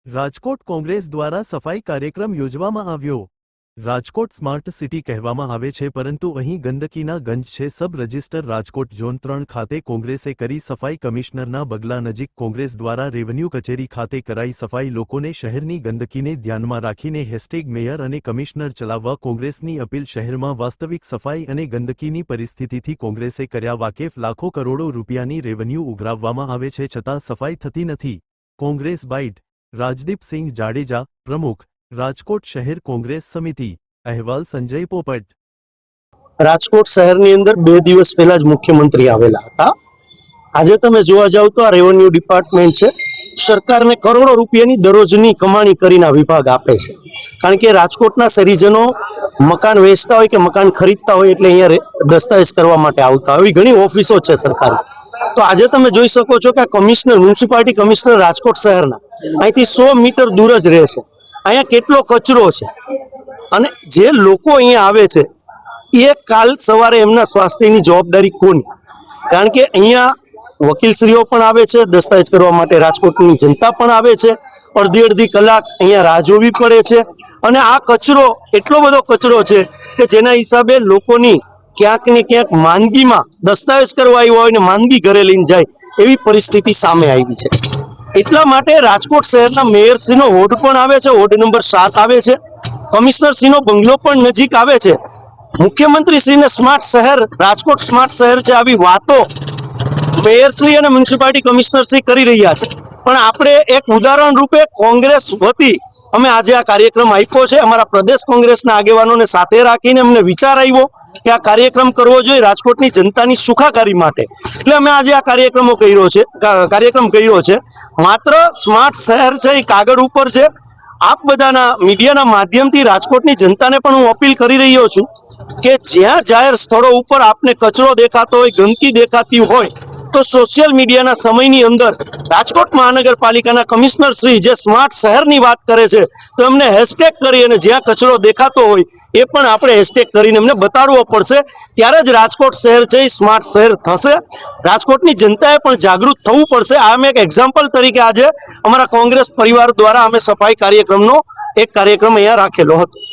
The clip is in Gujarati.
રાજકોટ કોંગ્રેસ દ્વારા સફાઈ કાર્યક્રમ યોજવામાં આવ્યો। રાજકોટ સ્માર્ટ સિટી કહેવામાં આવે છે, પરંતુ અહીં ગંદકીના ગંજ છે। સબ રજિસ્ટર રાજકોટ ઝોન 3 ખાતે કોંગ્રેસે કરી સફાઈ। કમિશનરના બગલા નજીક કોંગ્રેસ દ્વારા રેવન્યુ કચેરી ખાતે કરાઈ સફાઈ। લોકોને શહેરની ગંદકીને ધ્યાનમાં રાખીને #મેયર અને કમિશનર ચલાવવા કોંગ્રેસની અપીલ। શહેરમાં વાસ્તવિક સફાઈ અને ગંદકીની પરિસ્થિતિથી કોંગ્રેસે કર્યા વાકેફ। લાખો કરોડો રૂપિયાની રેવન્યુ ઉઘરાવવામાં આવે છે, છતાં સફાઈ થતી નથી। કોંગ્રેસ બાઇટ રાજદીપસિંહ જાડેજા, પ્રમુખ, રાજકોટ શહેર કોંગ્રેસ સમિતિ। અહેવાલ સંજય પોપટ। રાજકોટ શહેરની અંદર 2 દિવસ પહેલા જ મુખ્યમંત્રી આવેલા હતા। આજે તમે જોવા જાવ તો આ રેવન્યુ ડિપાર્ટમેન્ટ છે, સરકારને કરોડો રૂપિયાની દરરોજની કમાણી કરીને આ વિભાગ આપે છે। કારણ કે રાજકોટના શહેરીજનો મકાન વેચતા હોય કે મકાન ખરીદતા હોય એટલે અહીંયા દસ્તાવેજ કરવા માટે આવતા હોય। એવી ઘણી ઓફિસો છે સરકાર। તો આજે તમે જોઈ શકો છો કે આ કમિશનર, મ્યુનિસિપાલિટી કમિશનર રાજકોટ શહેરના અહીંથી 100 મીટર દૂર જ રહે છે। અહીંયા કેટલો કચરો છે, અને જે લોકો અહીંયા આવે છે એ કાલ સવારે એમના સ્વાસ્થ્યની જવાબદારી કોની? કારણ કે અહીંયા વકીલશ્રીઓ પણ આવે છે દસ્તાવેજ કરવા માટે, રાજકોટની જનતા પણ આવે છે, અડધી કલાક અહીંયા રાહ જોવી પડે છે। અને આ કચરો, એટલો બધો કચરો છે કે જેના હિસાબે લોકોની ક્યાંક ને ક્યાંક માંદગીમાં, દસ્તાવેજ કરવા આવ્યા હોય ને માંદગી ઘરે લઈને જાય એવી પરિસ્થિતિ સામે આવી છે। એટલા માટે રાજકોટ શહેરના મેયરશ્રીનો વોર્ડ પણ આવે છે, વોર્ડ નંબર 7 આવે છે, કમિશનરશ્રીનો બંગલો પણ નજીક આવે છે। મુખ્યમંત્રીશ્રીને સ્માર્ટ શહેર, રાજકોટ સ્માર્ટ શહેર છે, આવી વાતો મેયરશ્રી અને મ્યુનિસિપાલિટી કમિશનરશ્રી કરી રહ્યા છે। પણ આપણે એક ઉદાહરણ રૂપે કોંગ્રેસ વતી અમે આજે આ કાર્યક્રમ આપ્યો છે। અમારા પ્રદેશ કોંગ્રેસના આગેવાનોને સાથે રાખીને અમને વિચાર આવ્યો કે આ કાર્યક્રમ કરવો જોઈએ રાજકોટની જનતાની સુખાકારી માટે, એટલે અમે આજે આ કાર્યક્રમ કર્યો છે। માત્ર સ્માર્ટ શહેર છે એ કાગળ ઉપર છે। આપ બધાના મીડિયાના માધ્યમથી રાજકોટની જનતાને પણ હું અપીલ કરી રહ્યો છું કે જ્યાં જાહેર સ્થળો ઉપર આપને કચરો દેખાતો હોય, ગંદકી દેખાતી હોય, તો સોશિયલ મીડિયાના સમયની અંદર રાજકોટ મહાનગરપાલિકાના કમિશનર શ્રી જે સ્માર્ટ શહેરની વાત કરે છે તો એમને હેશટેગ કરી અને જ્યાં કચરો દેખાતો હોય એ પણ આપણે હેશટેગ કરીને એમને બતાડવો પડશે। ત્યારે જ રાજકોટ શહેર છે એ સ્માર્ટ શહેર થશે। રાજકોટની જનતાએ પણ જાગૃત થવું પડશે। આ અમે એક એક્ઝામ્પલ તરીકે આજે અમારા કોંગ્રેસ પરિવાર દ્વારા અમે સફાઈ કાર્યક્રમનો એક કાર્યક્રમ અહીંયા રાખેલો હતો।